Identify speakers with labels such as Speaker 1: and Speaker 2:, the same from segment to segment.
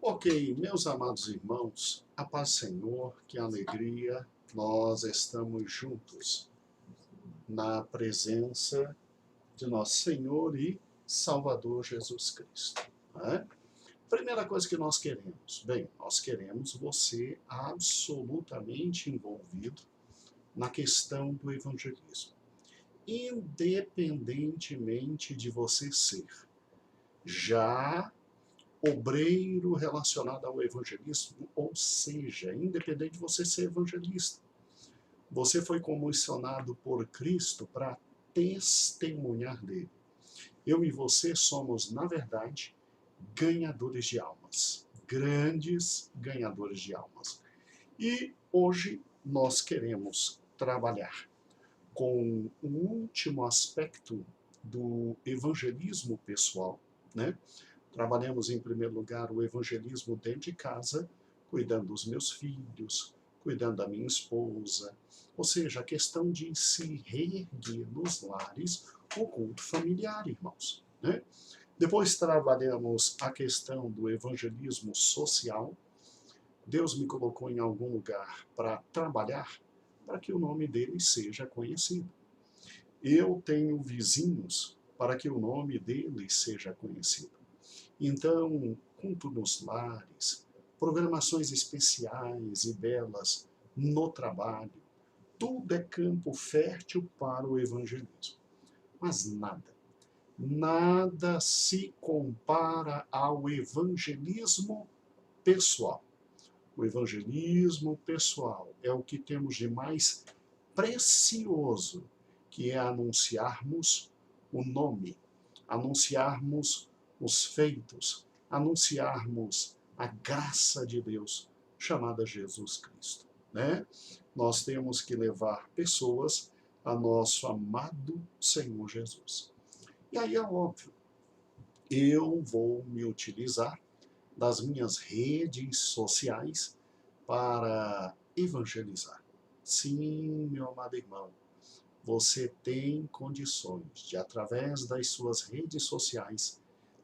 Speaker 1: Ok, meus amados irmãos, a paz do Senhor, que alegria, nós estamos juntos na presença de nosso Senhor e Salvador Jesus Cristo. Né? Primeira coisa que nós queremos, bem, nós queremos você absolutamente envolvido na questão do evangelismo, independentemente de você ser já obreiro relacionado ao evangelismo, ou seja, independente de você ser evangelista, você foi comissionado por Cristo para testemunhar dele. Eu e você somos, na verdade, ganhadores de almas, grandes ganhadores de almas. E hoje nós queremos trabalhar com o último aspecto do evangelismo pessoal, né? Trabalhamos, em primeiro lugar, o evangelismo dentro de casa, cuidando dos meus filhos, cuidando da minha esposa, ou seja, a questão de se reerguer nos lares o culto familiar, irmãos. Né? Depois trabalhamos a questão do evangelismo social. Deus me colocou em algum lugar para trabalhar para que o nome dele seja conhecido. Eu tenho vizinhos para que o nome dele seja conhecido. Então, culto nos lares, programações especiais e belas no trabalho, tudo é campo fértil para o evangelismo. Mas nada se compara ao evangelismo pessoal. O evangelismo pessoal é o que temos de mais precioso, que é anunciarmos o nome, anunciarmos os feitos, anunciarmos a graça de Deus, chamada Jesus Cristo. Né? Nós temos que levar pessoas a nosso amado Senhor Jesus. E aí é óbvio, eu vou me utilizar das minhas redes sociais para evangelizar. Sim, meu amado irmão, você tem condições de, através das suas redes sociais,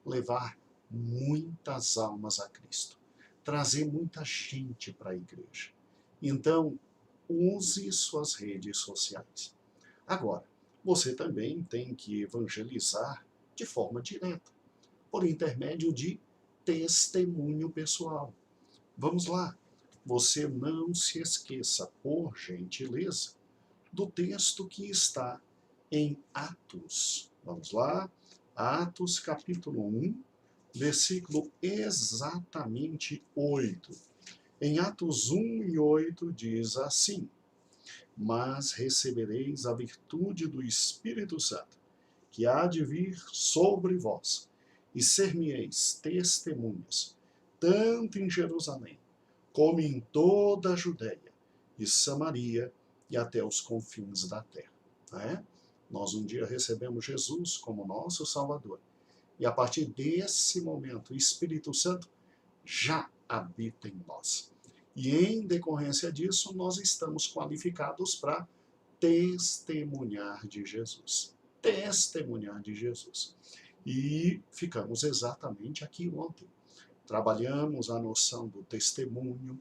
Speaker 1: levar muitas almas a Cristo, trazer muita gente para a igreja. Então, use suas redes sociais. Agora, você também tem que evangelizar de forma direta, por intermédio de testemunho pessoal. Vamos lá, você não se esqueça, por gentileza, do texto que está em Atos. Vamos lá, Atos capítulo 1, versículo exatamente 8. Em Atos 1 e 8 diz assim: Mas recebereis a virtude do Espírito Santo, que há de vir sobre vós, e ser-me-eis testemunhas, tanto em Jerusalém, como em toda a Judéia e Samaria e até os confins da terra. Né? Nós um dia recebemos Jesus como nosso Salvador. E a partir desse momento, o Espírito Santo já habita em nós. E em decorrência disso, nós estamos qualificados para testemunhar de Jesus. Testemunhar de Jesus. E ficamos exatamente aqui ontem. Trabalhamos a noção do testemunho,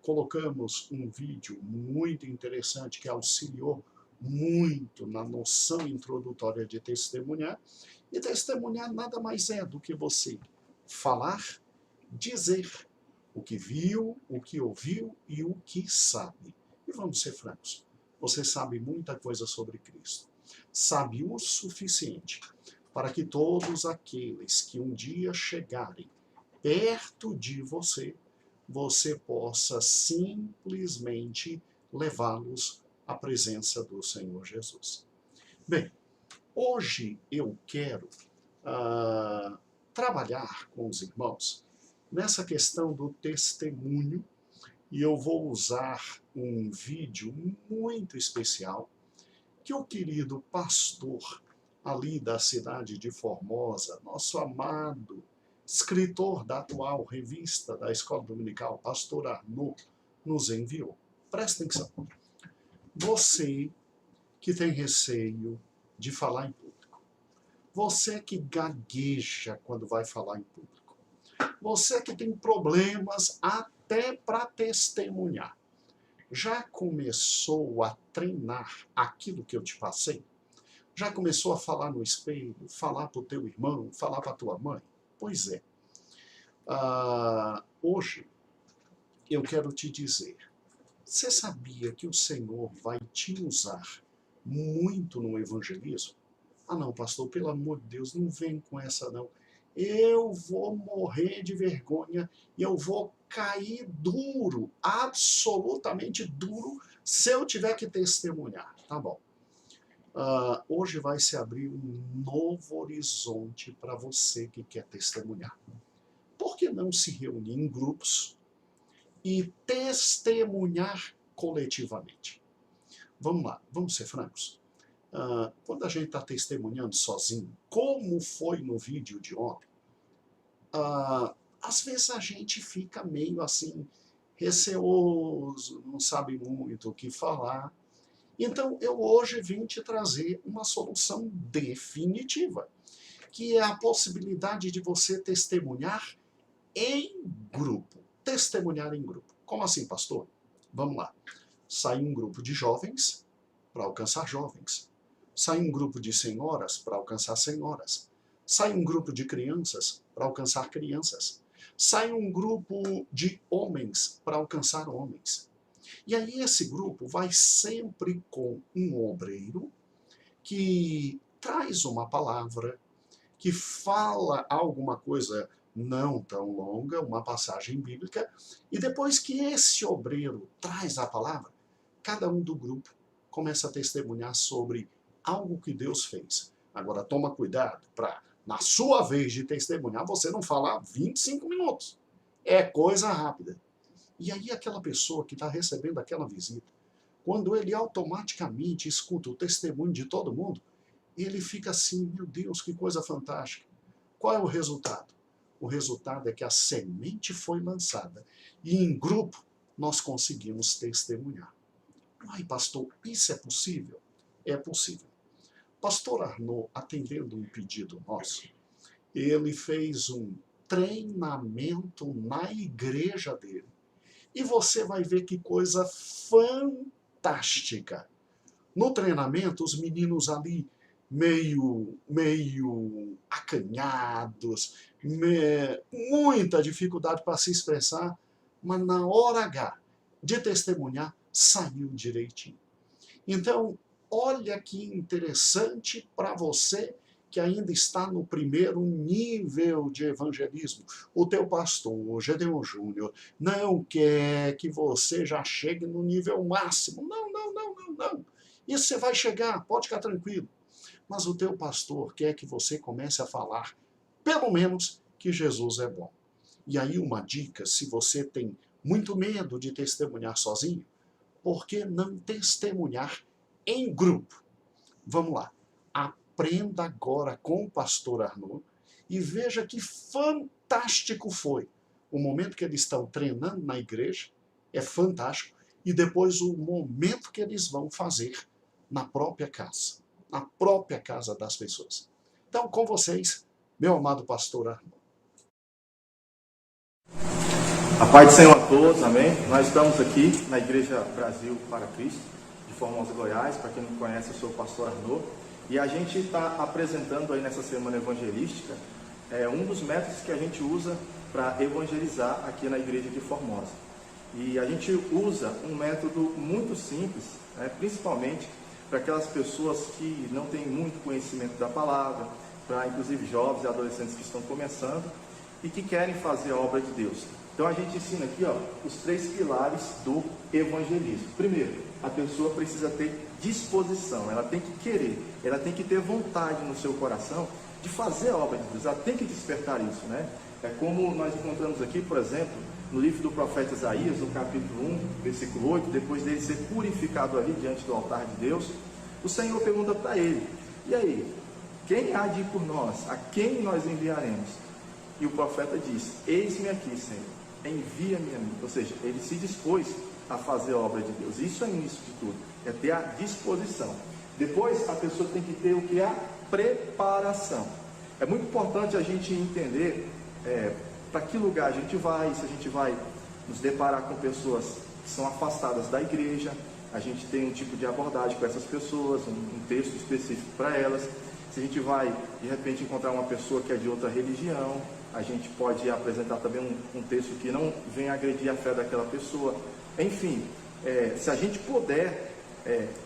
Speaker 1: colocamos um vídeo muito interessante que auxiliou muito na noção introdutória de testemunhar. E testemunhar nada mais é do que você falar, dizer o que viu, o que ouviu e o que sabe. E vamos ser francos, você sabe muita coisa sobre Cristo. Sabe o suficiente para que todos aqueles que um dia chegarem perto de você, você possa simplesmente levá-los à presença do Senhor Jesus. Bem, hoje eu quero trabalhar com os irmãos nessa questão do testemunho, e eu vou usar um vídeo muito especial que o querido pastor ali da cidade de Formosa, nosso amado escritor da atual revista da Escola Dominical, pastor Arnaud, nos enviou. Presta atenção. Você que tem receio de falar em público, você que gagueja quando vai falar em público, Você que tem problemas até para testemunhar, já começou a treinar aquilo que eu te passei? Já começou a falar no espelho, falar para o teu irmão, falar para a tua mãe? Pois é. Hoje eu quero te dizer, você sabia que o Senhor vai te usar muito no evangelismo? Ah não, pastor, pelo amor de Deus, não vem com essa não. Eu vou morrer de vergonha e eu vou cair duro, absolutamente duro, se eu tiver que testemunhar. Tá bom. Hoje vai se abrir um novo horizonte para você que quer testemunhar. Por que não se reunir em grupos e testemunhar coletivamente? Vamos lá, vamos ser francos. Quando a gente está testemunhando sozinho, como foi no vídeo de ontem, às vezes a gente fica meio assim, receoso, não sabe muito o que falar. Então, eu hoje vim te trazer uma solução definitiva, que é a possibilidade de você testemunhar em grupo. Testemunhar em grupo. Como assim, pastor? Vamos lá. Sai um grupo de jovens para alcançar jovens. Sai um grupo de senhoras para alcançar senhoras. Sai um grupo de crianças para alcançar crianças. Sai um grupo de homens para alcançar homens. E aí esse grupo vai sempre com um obreiro que traz uma palavra, que fala alguma coisa não tão longa, uma passagem bíblica, e depois que esse obreiro traz a palavra, cada um do grupo começa a testemunhar sobre algo que Deus fez. Agora toma cuidado para, na sua vez de testemunhar, você não falar 25 minutos. É coisa rápida. E aí aquela pessoa que está recebendo aquela visita, quando ele automaticamente escuta o testemunho de todo mundo, ele fica assim, meu Deus, que coisa fantástica. Qual é o resultado? O resultado é que a semente foi lançada e em grupo nós conseguimos testemunhar. Ai, pastor, isso é possível? É possível. Pastor Arnaud, atendendo um pedido nosso, ele fez um treinamento na igreja dele. E você vai ver que coisa fantástica. No treinamento, os meninos ali meio acanhados, muita dificuldade para se expressar, mas na hora H de testemunhar, saiu direitinho. Então, olha que interessante para você que ainda está no primeiro nível de evangelismo. O teu pastor, Gedeon Júnior, não quer que você já chegue no nível máximo. Não, não, não, não, não. Isso você vai chegar, pode ficar tranquilo. Mas o teu pastor quer que você comece a falar, pelo menos, que Jesus é bom. E aí uma dica, se você tem muito medo de testemunhar sozinho, por que não testemunhar em grupo? Vamos lá. Aprenda agora com o pastor Arnaud e veja que fantástico foi. O momento que eles estão treinando na igreja é fantástico e depois o momento que eles vão fazer na própria casa das pessoas. Então, com vocês, meu amado pastor Arnaud.
Speaker 2: A paz do Senhor a todos, amém? Nós estamos aqui na Igreja Brasil para Cristo, de Formosa, Goiás. Para quem não conhece, eu sou o pastor Arnaud. E a gente está apresentando aí nessa semana evangelística um dos métodos que a gente usa para evangelizar aqui na Igreja de Formosa. E a gente usa um método muito simples, principalmente para aquelas pessoas que não têm muito conhecimento da palavra, para inclusive jovens e adolescentes que estão começando e que querem fazer a obra de Deus. Então a gente ensina aqui os 3 pilares do evangelismo. Primeiro, a pessoa precisa ter disposição, ela tem que querer, ela tem que ter vontade no seu coração de fazer a obra de Deus, ela tem que despertar isso, né? É como nós encontramos aqui, por exemplo, no livro do profeta Isaías, no capítulo 1, versículo 8, depois dele ser purificado ali diante do altar de Deus, o Senhor pergunta para ele, e aí, quem há de ir por nós? A quem nós enviaremos? E o profeta diz, eis-me aqui, Senhor, envia-me a mim. Ou seja, ele se dispôs a fazer a obra de Deus. Isso é o início de tudo, é ter a disposição. Depois, a pessoa tem que ter o que? A preparação. É muito importante a gente entender para que lugar a gente vai, se a gente vai nos deparar com pessoas que são afastadas da igreja, a gente tem um tipo de abordagem com essas pessoas, um texto específico para elas. Se a gente vai, de repente, encontrar uma pessoa que é de outra religião, a gente pode apresentar também um texto que não venha agredir a fé daquela pessoa. Enfim, se a gente puder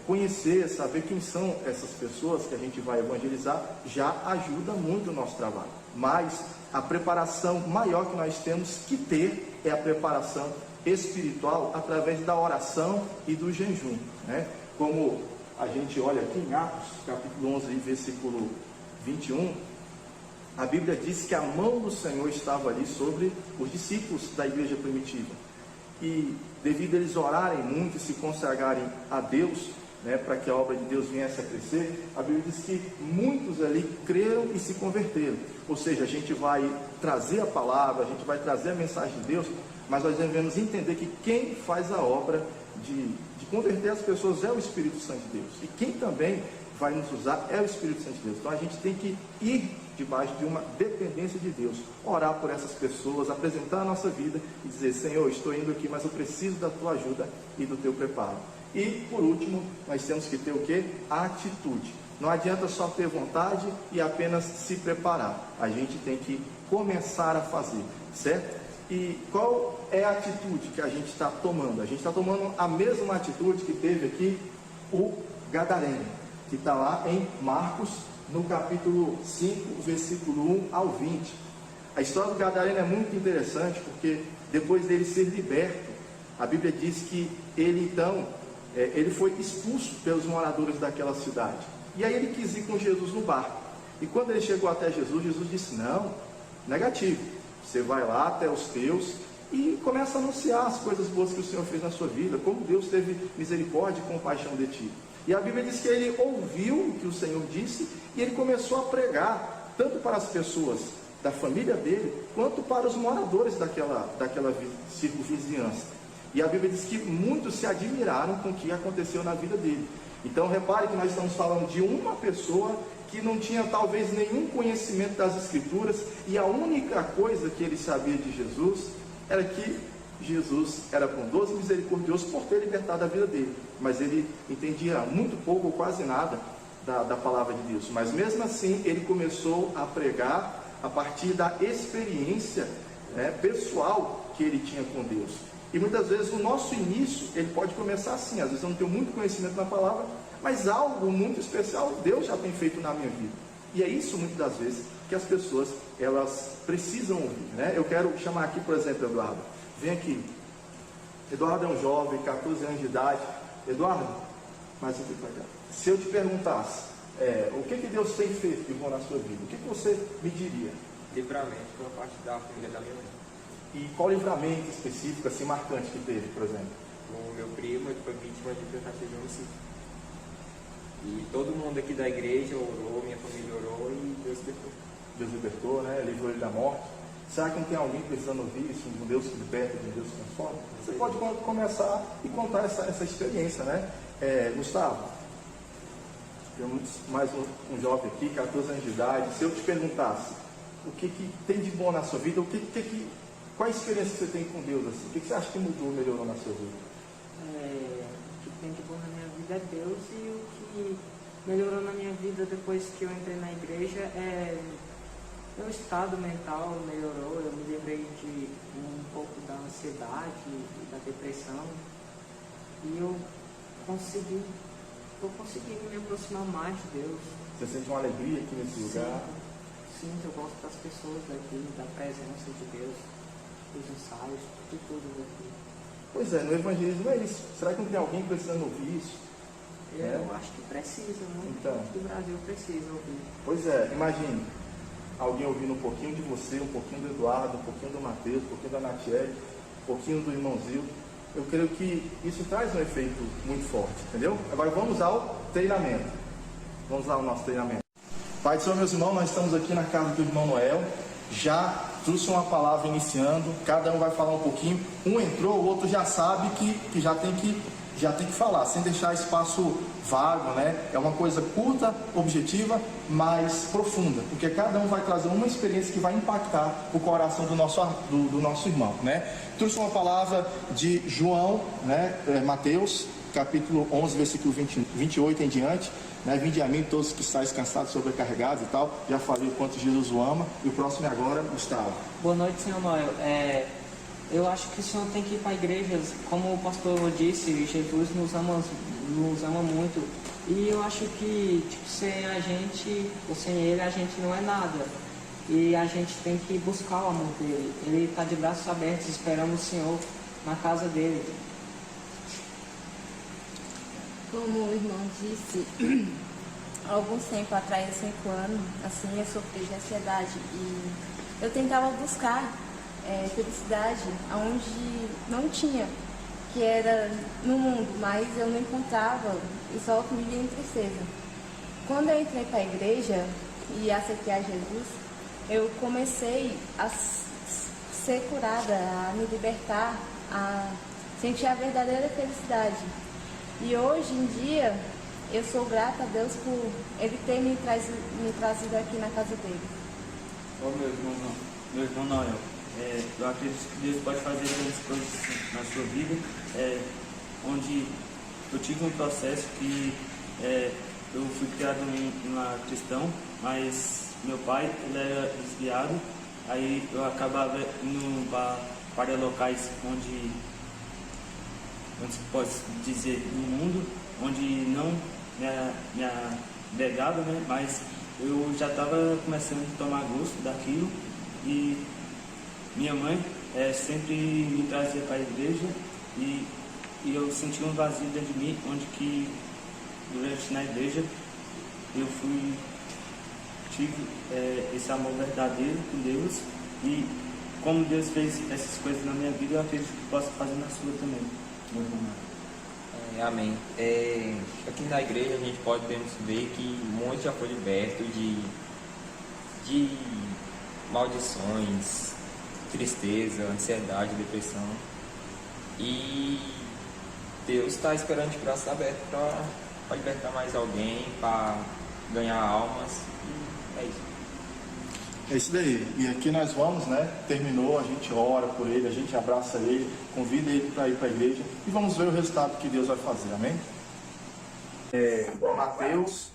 Speaker 2: conhecer, saber quem são essas pessoas que a gente vai evangelizar, já ajuda muito o nosso trabalho. Mas a preparação maior que nós temos que ter é a preparação espiritual através da oração e do jejum, né? Como a gente olha aqui em Atos, capítulo 11, versículo 21, a Bíblia diz que a mão do Senhor estava ali sobre os discípulos da igreja primitiva. E devido a eles orarem muito e se consagrarem a Deus, né, para que a obra de Deus viesse a crescer, a Bíblia diz que muitos ali creram e se converteram. Ou seja, a gente vai trazer a palavra, a gente vai trazer a mensagem de Deus, mas nós devemos entender que quem faz a obra de converter as pessoas é o Espírito Santo de Deus. E quem também vai nos usar é o Espírito Santo de Deus. Então a gente tem que ir debaixo de uma dependência de Deus, orar por essas pessoas, apresentar a nossa vida e dizer: Senhor, estou indo aqui, mas eu preciso da tua ajuda e do teu preparo. E por último, nós temos que ter o quê? A atitude. Não adianta só ter vontade e apenas se preparar. A gente tem que começar a fazer, certo? E qual é a atitude que a gente está tomando? A gente está tomando a mesma atitude que teve aqui o gadareno, que está lá em Marcos, no capítulo 5, versículo 1 ao 20. A história do gadareno é muito interessante, porque depois dele ser liberto, a Bíblia diz que ele então, ele foi expulso pelos moradores daquela cidade. E aí ele quis ir com Jesus no barco. E quando ele chegou até Jesus, Jesus disse: não, negativo. Você vai lá até os teus e começa a anunciar as coisas boas que o Senhor fez na sua vida, como Deus teve misericórdia e compaixão de ti. E a Bíblia diz que ele ouviu o que o Senhor disse e ele começou a pregar, tanto para as pessoas da família dele, quanto para os moradores daquela circunvizinhança. E a Bíblia diz que muitos se admiraram com o que aconteceu na vida dele. Então repare que nós estamos falando de uma pessoa que não tinha talvez nenhum conhecimento das Escrituras, e a única coisa que ele sabia de Jesus era que Jesus era bondoso e misericordioso por ter libertado a vida dele, mas ele entendia muito pouco ou quase nada da palavra de Deus. Mas mesmo assim ele começou a pregar a partir da experiência pessoal que ele tinha com Deus. E muitas vezes o nosso início ele pode começar assim. Às vezes eu não tenho muito conhecimento na palavra, mas algo muito especial Deus já tem feito na minha vida. E é isso muitas das vezes que as pessoas elas precisam ouvir, né? Eu quero chamar aqui, por exemplo, Eduardo. Vem aqui. Eduardo é um jovem, 14 anos de idade. Eduardo, mais aqui para cá. Se eu te perguntasse o que Deus tem feito de bom na sua vida, o que você me diria?
Speaker 3: Livramento por parte da família da minha mãe.
Speaker 2: E qual livramento específico, assim, marcante que teve, por exemplo?
Speaker 3: O meu primo ele foi vítima de tentativa de homicídio. E todo mundo aqui da igreja orou, minha família orou e Deus libertou.
Speaker 2: Deus libertou, né? Livrou ele da morte. Será que não tem alguém precisando ouvir isso? De um Deus que liberta, de um Deus que transforma? Você pode começar e contar essa experiência, né? Gustavo, temos mais um jovem aqui, 14 anos de idade. Se eu te perguntasse o que tem de bom na sua vida, qual a experiência que você tem com Deus? Assim? O que você acha que mudou, melhorou na sua vida?
Speaker 4: O que tem de bom na minha vida é Deus, e o que melhorou na minha vida depois que eu entrei na igreja é meu estado mental melhorou. Eu me livrei de um pouco da ansiedade e da depressão, e eu estou conseguindo me aproximar mais de Deus.
Speaker 2: Você sente uma alegria aqui nesse lugar?
Speaker 4: Sim, eu gosto das pessoas daqui, da presença de Deus, dos ensaios, de tudo aqui.
Speaker 2: Pois é, no evangelismo é isso. Será que não tem alguém precisando ouvir isso?
Speaker 4: Eu acho que precisa, muito gente do Brasil precisa ouvir.
Speaker 2: Pois é, imagine alguém ouvindo um pouquinho de você, um pouquinho do Eduardo, um pouquinho do Matheus, um pouquinho da Natiele, um pouquinho do irmãozinho. Eu creio que isso traz um efeito muito forte, entendeu? Agora vamos ao treinamento. Vamos lá ao nosso treinamento. Pai do Senhor, meus irmãos, nós estamos aqui na casa do irmão Noel. Já trouxe uma palavra iniciando, cada um vai falar um pouquinho. Um entrou, o outro já sabe que já tem que já tem que falar, sem deixar espaço vago, né? É uma coisa curta, objetiva, mas profunda, porque cada um vai trazer uma experiência que vai impactar o coração do nosso irmão, né? Trouxe uma palavra de João, né? Mateus, capítulo 11, versículo 28 em diante, né? Vinde a mim todos que estáis cansados, sobrecarregados e tal. Já falei o quanto Jesus o ama. E o próximo é agora, Gustavo.
Speaker 4: Boa noite, senhor Noel. Eu acho que o senhor tem que ir para a igreja, como o pastor disse, Jesus nos ama muito. E eu acho que, sem a gente, ou sem ele, a gente não é nada. E a gente tem que buscar o amor dele. Ele está de braços abertos, esperando o Senhor na casa dele.
Speaker 5: Como o irmão disse, há algum tempo atrás, 5 anos, assim, eu sofri de ansiedade e eu tentava buscar felicidade onde não tinha, que era no mundo, mas eu não encontrava e só vivia em tristeza. Quando eu entrei para a igreja e aceitei a Jesus, eu comecei a ser curada, a me libertar, a sentir a verdadeira felicidade. E hoje em dia, eu sou grata a Deus por Ele ter me trazido aqui na casa dele.
Speaker 6: Ô meu irmão Noel, eu acredito que Deus pode fazer grandes coisas na sua vida, onde eu tive um processo que eu fui criado em uma cristão, mas meu pai ele era desviado, aí eu acabava indo para locais onde se pode dizer no mundo, onde não me agregava, né? Mas eu já estava começando a tomar gosto daquilo e minha mãe sempre me trazia para a igreja e eu senti um vazio dentro de mim, onde que durante na igreja eu tive esse amor verdadeiro com Deus e como Deus fez essas coisas na minha vida, eu acredito que posso fazer na sua também.
Speaker 3: Amém. Aqui na igreja a gente podemos ver que muitos já foi liberto de maldições, tristeza, ansiedade, depressão. E Deus está esperando de braços abertos para libertar mais alguém, para ganhar almas. E é isso.
Speaker 2: É isso daí. E aqui nós vamos, né? Terminou, a gente ora por ele, a gente abraça ele, convida ele para ir para a igreja e vamos ver o resultado que Deus vai fazer, amém? Mateus,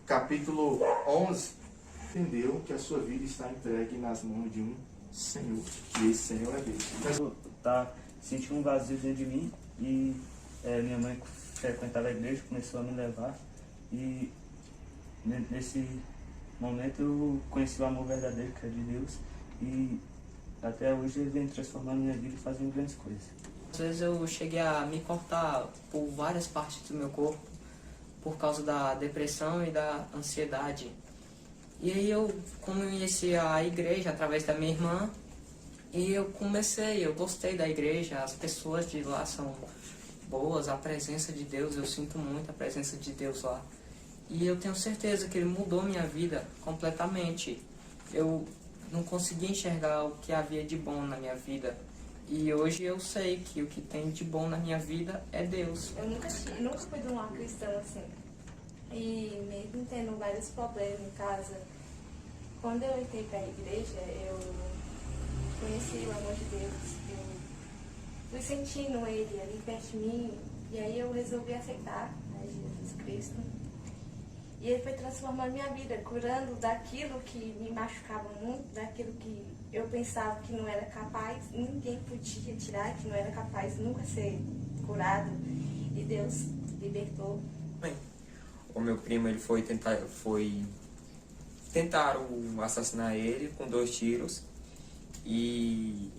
Speaker 2: capítulo 11, entendeu que a sua vida está entregue nas mãos de um Senhor, e esse Senhor é Deus.
Speaker 6: Eu senti um vazio dentro de mim e minha mãe frequentava a igreja, começou a me levar e nesse momento eu conheci o amor verdadeiro que é de Deus e até hoje ele vem transformando minha vida e fazendo grandes coisas.
Speaker 4: Às vezes eu cheguei a me cortar por várias partes do meu corpo por causa da depressão e da ansiedade. E aí eu conheci a igreja através da minha irmã e eu gostei da igreja, as pessoas de lá são boas, a presença de Deus, eu sinto muito a presença de Deus lá. E eu tenho certeza que ele mudou minha vida completamente. Eu não conseguia enxergar o que havia de bom na minha vida. E hoje eu sei que o que tem de bom na minha vida é Deus.
Speaker 5: Eu nunca fui de um lar cristão assim. E mesmo tendo vários problemas em casa, quando eu entrei para a igreja, eu conheci o amor de Deus. Eu fui sentindo ele ali perto de mim. E aí eu resolvi aceitar Jesus Cristo. E ele foi transformando minha vida, curando daquilo que me machucava muito, daquilo que eu pensava que não era capaz, ninguém podia tirar, que não era capaz de nunca ser curado. E Deus libertou.
Speaker 3: Bem, o meu primo ele tentaram assassinar ele com 2 tiros e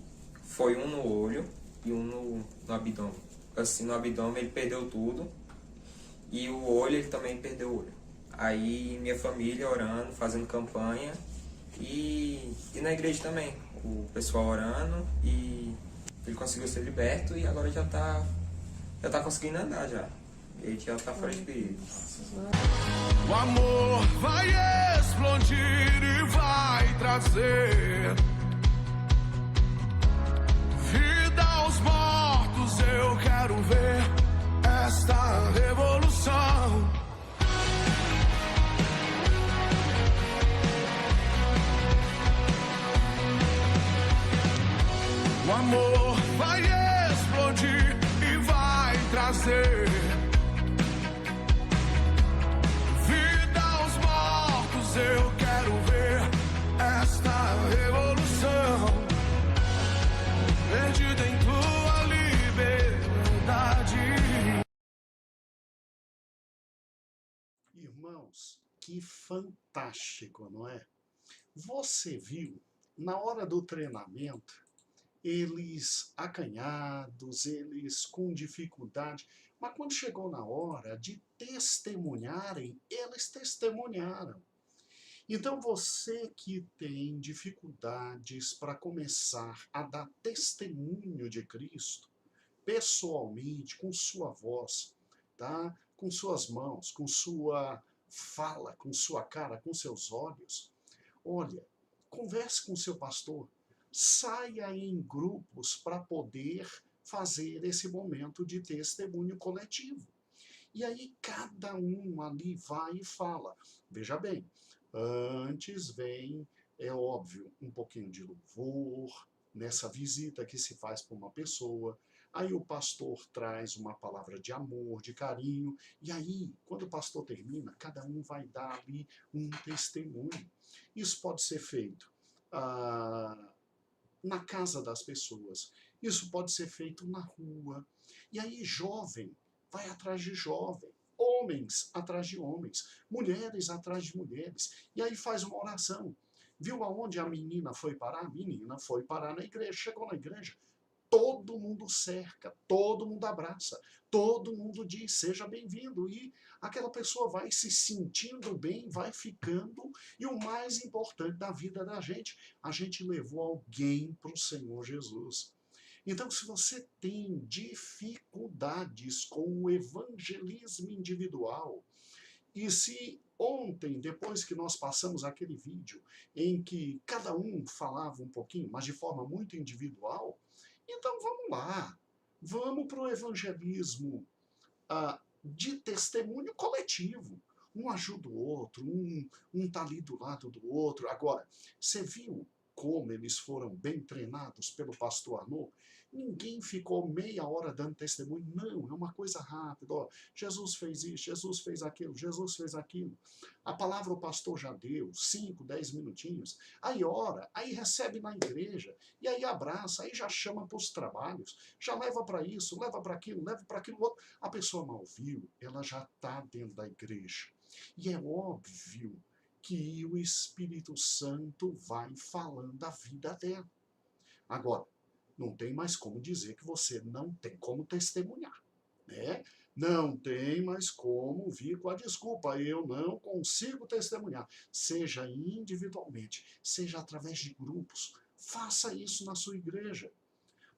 Speaker 3: foi um no olho e um no abdômen. Assim, no abdômen ele perdeu tudo e o olho ele também perdeu o olho. Aí minha família orando, fazendo campanha e na igreja também, o pessoal orando e ele conseguiu ser liberto e agora já tá conseguindo andar já. Ele já tá fora de perigo.
Speaker 7: O amor vai explodir e vai trazer vida aos mortos. Eu quero ver esta amor vai explodir e vai trazer vida aos mortos. Eu quero ver esta revolução perdida em tua liberdade.
Speaker 1: Irmãos, que fantástico, não é? Você viu, na hora do treinamento, eles acanhados, eles com dificuldade, mas quando chegou na hora de testemunharem, eles testemunharam. Então você que tem dificuldades para começar a dar testemunho de Cristo, pessoalmente, com sua voz, tá? Com suas mãos, com sua fala, com sua cara, com seus olhos, olha, converse com seu pastor, saia em grupos para poder fazer esse momento de testemunho coletivo. E aí cada um ali vai e fala. Veja bem, antes vem, é óbvio, um pouquinho de louvor, nessa visita que se faz para uma pessoa. Aí o pastor traz uma palavra de amor, de carinho, e aí, quando o pastor termina, cada um vai dar ali um testemunho. Isso pode ser feito na casa das pessoas, isso pode ser feito na rua. E aí jovem vai atrás de jovem, homens atrás de homens, mulheres atrás de mulheres, e aí faz uma oração. Viu aonde a menina foi parar? A menina foi parar na igreja, chegou na igreja, todo mundo cerca, todo mundo abraça, todo mundo diz, seja bem-vindo, e aquela pessoa vai se sentindo bem, vai ficando, e o mais importante da vida da gente, a gente levou alguém para o Senhor Jesus. Então, se você tem dificuldades com o evangelismo individual, e se ontem, depois que nós passamos aquele vídeo, em que cada um falava um pouquinho, mas de forma muito individual, então vamos lá, vamos para o evangelismo de testemunho coletivo. Um ajuda o outro, um está ali do lado do outro. Agora, você viu como eles foram bem treinados pelo pastor Arnaud? Ninguém ficou meia hora dando testemunho. Não, é uma coisa rápida. Ó, Jesus fez isso, Jesus fez aquilo, Jesus fez aquilo. A palavra o pastor já deu, 5, 10 minutinhos. Aí ora, aí recebe na igreja, e aí abraça, aí já chama para os trabalhos, já leva para isso, leva para aquilo outro. A pessoa mal viu, ela já está dentro da igreja. E é óbvio que o Espírito Santo vai falando a vida dela. Agora, não tem mais como dizer que você não tem como testemunhar, né? Não tem mais como vir com a desculpa, eu não consigo testemunhar. Seja individualmente, seja através de grupos, faça isso na sua igreja.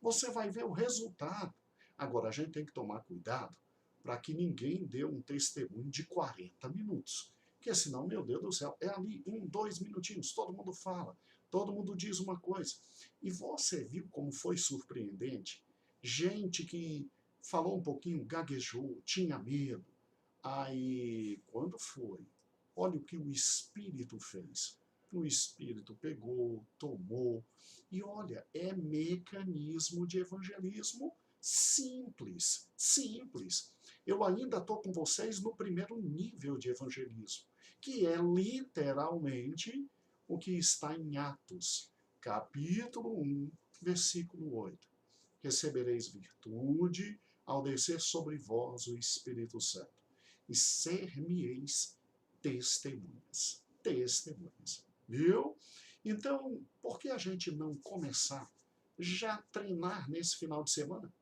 Speaker 1: Você vai ver o resultado. Agora, a gente tem que tomar cuidado para que ninguém dê um testemunho de 40 minutos. Porque senão, meu Deus do céu, é ali 1, 2 minutinhos, todo mundo fala, todo mundo diz uma coisa. E você viu como foi surpreendente? Gente que falou um pouquinho, gaguejou, tinha medo. Aí, quando foi? Olha o que o Espírito fez. O Espírito pegou, tomou. E olha, é mecanismo de evangelismo simples, simples. Eu ainda estou com vocês no primeiro nível de evangelismo, que é literalmente o que está em Atos, capítulo 1, versículo 8. Recebereis virtude ao descer sobre vós o Espírito Santo, e ser-me-eis testemunhas. Testemunhas. Viu? Então, por que a gente não começar já a treinar nesse final de semana?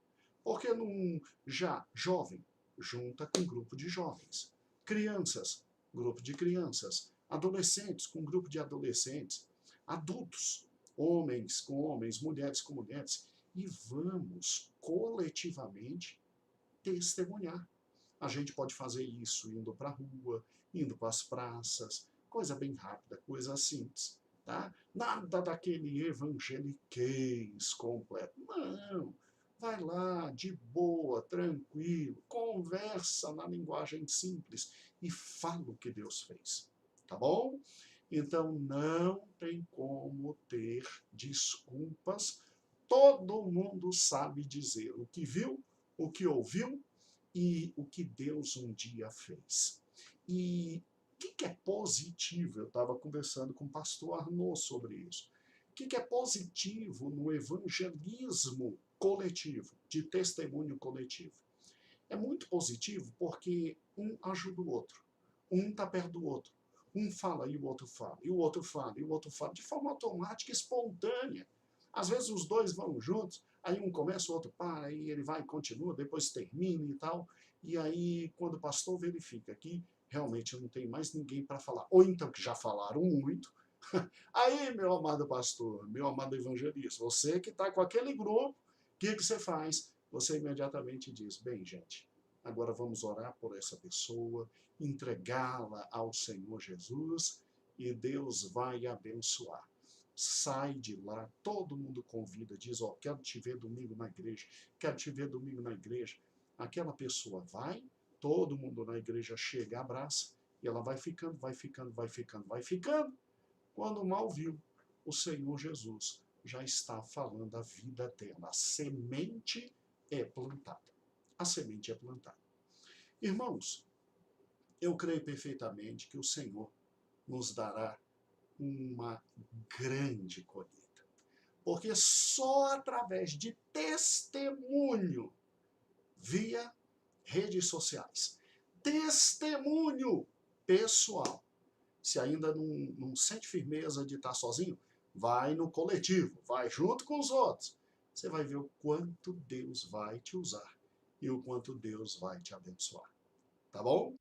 Speaker 1: Por que não já jovem, junta com grupo de jovens? Crianças, grupo de crianças. Adolescentes, com grupo de adolescentes. Adultos, homens com homens, mulheres com mulheres. E vamos coletivamente testemunhar. A gente pode fazer isso indo para a rua, indo para as praças, coisa bem rápida, coisa simples. Tá? Nada daquele evangeliquez completo. Não. Vai lá, de boa, tranquilo, conversa na linguagem simples e fala o que Deus fez. Tá bom? Então não tem como ter desculpas Todo mundo sabe dizer o que viu, o que ouviu e o que Deus um dia fez. E o que é positivo? Eu estava conversando com o pastor Arnaud sobre isso. O que é positivo no evangelismo coletivo, de testemunho coletivo? É muito positivo porque um ajuda o outro. Um está perto do outro. Um fala e o outro fala, e o outro fala, e o outro fala, de forma automática, espontânea. Às vezes os dois vão juntos, aí um começa, o outro para, aí ele vai e continua, depois termina e tal. E aí, quando o pastor verifica que realmente não tem mais ninguém para falar, ou então que já falaram muito, aí, meu amado pastor, meu amado evangelista, você que está com aquele grupo, o que você faz? Você imediatamente diz, bem, gente, agora vamos orar por essa pessoa, entregá-la ao Senhor Jesus e Deus vai abençoar. Sai de lá, todo mundo convida, diz, ó, quero te ver domingo na igreja, quero te ver domingo na igreja. Aquela pessoa vai, todo mundo na igreja chega, abraça, e ela vai ficando, vai ficando, vai ficando, vai ficando. Quando mal viu, o Senhor Jesus já está falando a vida dela. A semente é plantada. A semente é plantada. Irmãos, eu creio perfeitamente que o Senhor nos dará uma grande colheita. Porque só através de testemunho via redes sociais, testemunho pessoal, se ainda não sente firmeza de estar sozinho, vai no coletivo, vai junto com os outros. Você vai ver o quanto Deus vai te usar e o quanto Deus vai te abençoar. Tá bom?